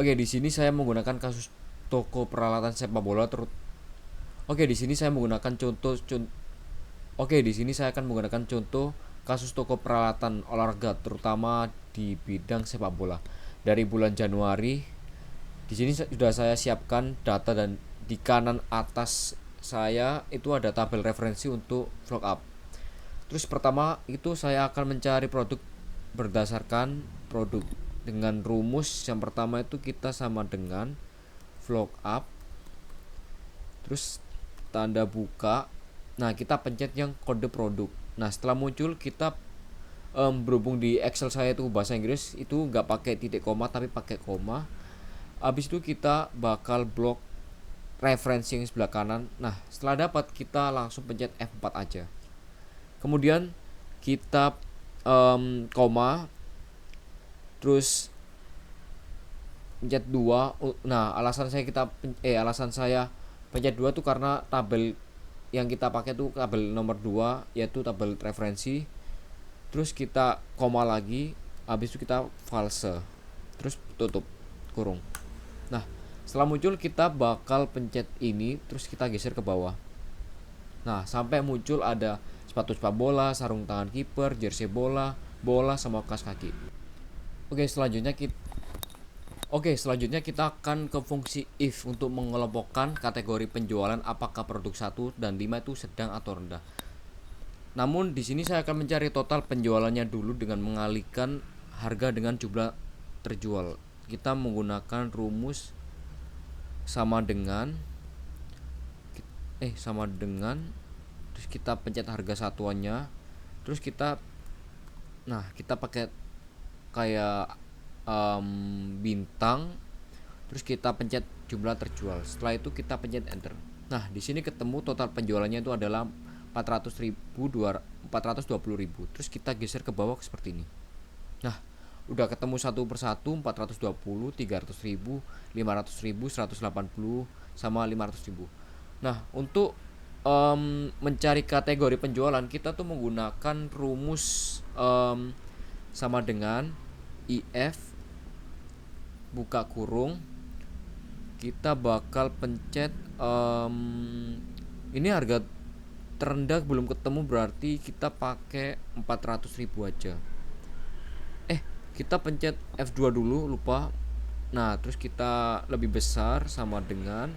Oke, di sini saya menggunakan kasus toko peralatan sepak bola Oke, di sini saya menggunakan Oke, di sini saya akan menggunakan contoh kasus toko peralatan olahraga terutama di bidang sepak bola. Dari bulan Januari, di sini sudah saya siapkan data dan di kanan atas saya itu ada tabel referensi untuk vlog up. Terus pertama itu saya akan mencari produk berdasarkan produk dengan rumus yang pertama itu kita sama dengan vlog up, terus tanda buka. Nah, kita pencet yang kode produk. Nah, setelah muncul kita berhubung di Excel saya itu bahasa Inggris itu nggak pakai titik koma tapi pakai koma. Habis itu kita bakal blok referensi yang sebelah kanan. Nah, setelah dapat kita langsung pencet F4 aja. Kemudian kita koma, terus pencet 2. Nah, alasan saya pencet 2 tuh karena tabel yang kita pakai tuh tabel nomor 2 yaitu tabel referensi. Terus kita koma lagi, habis itu kita false. Terus tutup kurung. Nah, setelah muncul kita bakal pencet ini terus kita geser ke bawah. Nah, sampai muncul ada sepatu sepak bola, sarung tangan kiper, jersey bola, bola sama kaos kaki. Oke, selanjutnya kita akan ke fungsi if untuk mengelompokkan kategori penjualan apakah produk 1 dan 5 itu sedang atau rendah. Namun di sini saya akan mencari total penjualannya dulu dengan mengalihkan harga dengan jumlah terjual. Kita menggunakan rumus sama dengan terus kita pencet harga satuannya, terus kita pakai kayak bintang, terus kita pencet jumlah terjual. Setelah itu kita pencet enter. Nah, di sini ketemu total penjualannya itu adalah 420.000. Terus kita geser ke bawah seperti ini. Nah, udah ketemu satu persatu 420, 300.000, 500.000, 180 sama 500.000. Nah, untuk mencari kategori penjualan kita tuh menggunakan rumus sama dengan if buka kurung, kita bakal pencet ini harga terendah belum ketemu berarti kita pakai 400.000 aja. Kita pencet F2 dulu, lupa. Nah, terus kita lebih besar sama dengan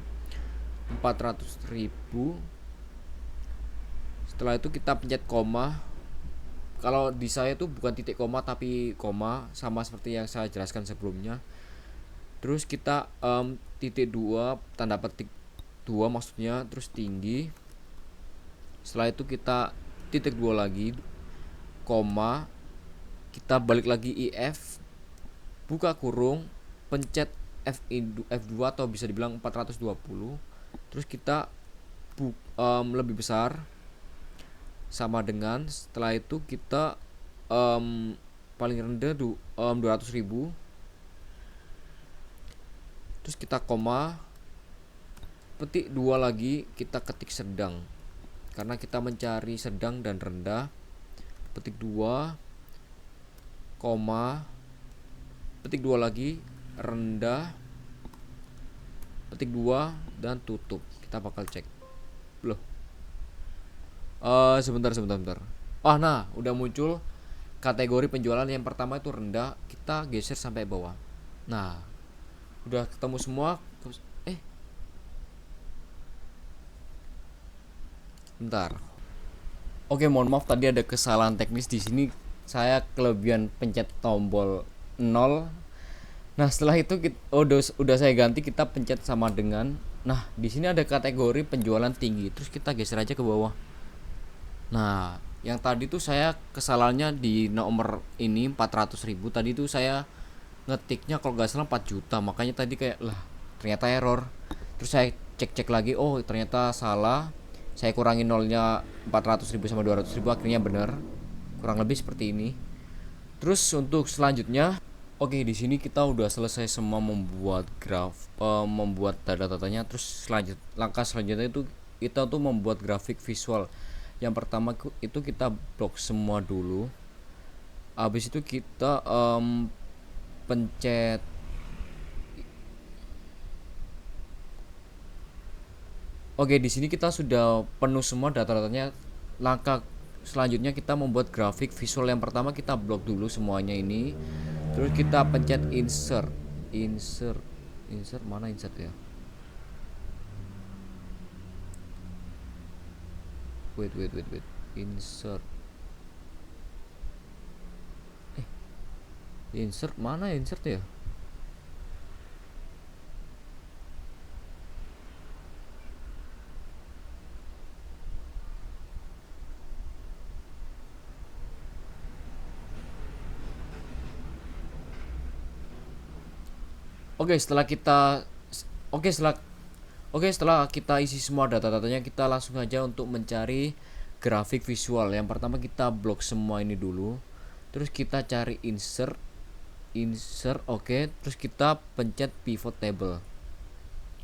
400.000. Setelah itu kita pencet koma. Kalau di saya itu bukan titik koma tapi koma, sama seperti yang saya jelaskan sebelumnya. Terus kita titik 2, tanda petik 2 maksudnya, terus tinggi. Setelah itu kita titik 2 lagi, koma, kita balik lagi if, buka kurung, pencet F2 atau bisa dibilang 420. Terus kita lebih besar sama dengan, setelah itu kita paling rendah 200.000. Terus kita koma, petik 2 lagi, kita ketik sedang karena kita mencari sedang dan rendah. Petik 2, koma, petik 2 lagi, rendah, petik 2 dan tutup. Kita bakal cek. Loh. Sebentar. Nah, udah muncul kategori penjualan yang pertama itu rendah. Kita geser sampai bawah. Nah, udah ketemu semua. Bentar. Oke, mohon maaf tadi ada kesalahan teknis di sini. Saya kelebihan pencet tombol 0. Nah, setelah itu udah saya ganti, kita pencet sama dengan. Nah, di sini ada kategori penjualan tinggi. Terus kita geser aja ke bawah. Nah, yang tadi tuh saya kesalahannya di nomor ini 400.000. Tadi tuh saya ngetiknya kalau nggak salah 4 juta. Makanya tadi kayak ternyata error. Terus saya cek lagi, oh ternyata salah. Saya kurangi nolnya 400.000 sama 200.000, akhirnya benar. Kurang lebih seperti ini. Terus untuk selanjutnya, oke, di sini kita udah selesai semua membuat membuat data-datanya. Terus langkah selanjutnya itu kita tuh membuat grafik visual. Yang pertama itu kita blok semua dulu. Habis itu kita pencet Oke, di sini kita sudah penuh semua data-datanya. Langkah selanjutnya kita membuat grafik visual. Yang pertama kita blok dulu semuanya ini. Terus kita pencet insert. Insert. Insert mana insert ya? Wait. Insert. Insert mana insert ya? Oke, setelah kita Oke, setelah kita isi semua data-datanya, kita langsung aja untuk mencari grafik visual. Yang pertama kita blok semua ini dulu. Terus kita cari insert, oke. Terus kita pencet pivot table.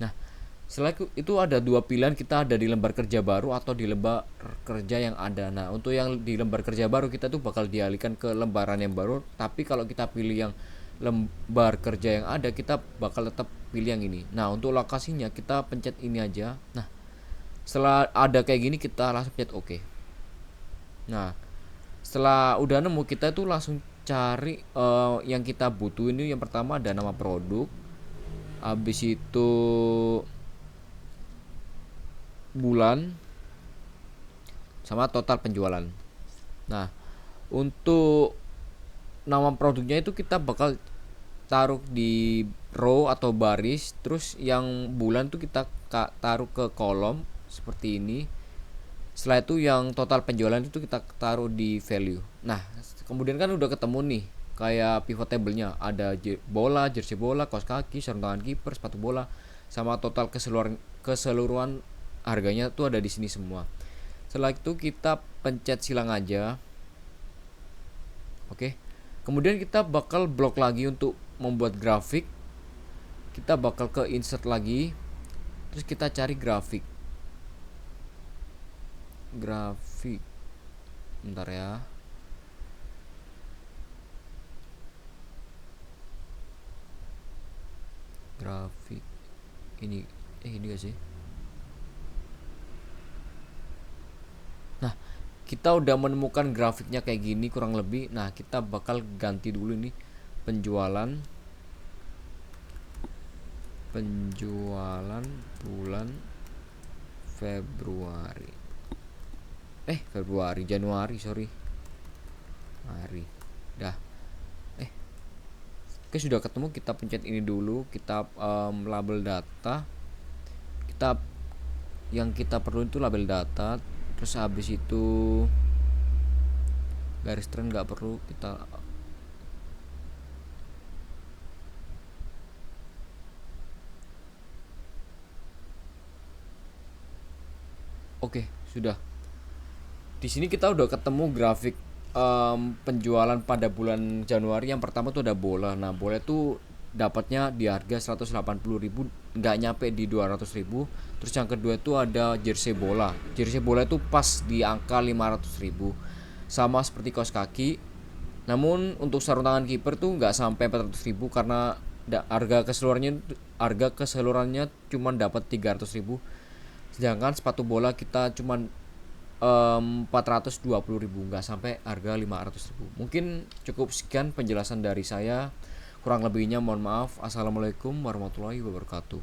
Nah, setelah itu ada dua pilihan, kita ada di lembar kerja baru atau di lembar kerja yang ada. Nah, untuk yang di lembar kerja baru kita tuh bakal dialihkan ke lembaran yang baru. Tapi kalau kita pilih yang lembar kerja yang ada, kita bakal tetap pilih yang ini. Nah, untuk lokasinya kita pencet ini aja. Nah, setelah ada kayak gini kita langsung pencet oke. Nah, setelah udah nemu kita tuh langsung cari yang kita butuh ini. Yang pertama ada nama produk, habis itu bulan, sama total penjualan. Nah, untuk nama produknya itu kita bakal taruh di row atau baris. Terus yang bulan tuh kita taruh ke kolom seperti ini. Setelah itu yang total penjualan itu kita taruh di value. Nah, kemudian kan udah ketemu nih kayak pivot table-nya. Ada bola, jersey bola, kaos kaki, sarung tangan kiper, sepatu bola, sama total keseluruhan harganya tuh ada di sini semua. Setelah itu kita pencet silang aja. Oke. Kemudian kita bakal blok lagi untuk membuat grafik. Kita bakal ke insert lagi. Terus kita cari grafik. Bentar ya. Grafik ini ini gak sih? Nah, kita udah menemukan grafiknya kayak gini kurang lebih. Nah, kita bakal ganti dulu ini penjualan bulan Januari, sorry. Mari. Dah. Oke, sudah ketemu. Kita pencet ini dulu. Kita label data. Yang kita perlu itu label data. Terus habis itu garis trend nggak perlu kita. Oke, sudah. Di sini kita udah ketemu grafik penjualan pada bulan Januari. Yang pertama tuh ada bola. Nah, bola tuh dapatnya di harga 180.000, nggak nyampe di 200.000. Terus yang kedua itu ada jersey bola. Jersey bola itu pas di angka 500.000, sama seperti kaos kaki. Namun untuk sarung tangan kiper tuh nggak sampai 400.000 karena harga keseluruhannya cuma dapat 300.000. Sedangkan sepatu bola kita cuma 420.000, nggak sampai harga 500.000. Mungkin cukup sekian penjelasan dari saya. Kurang lebihnya mohon maaf. Assalamualaikum warahmatullahi wabarakatuh.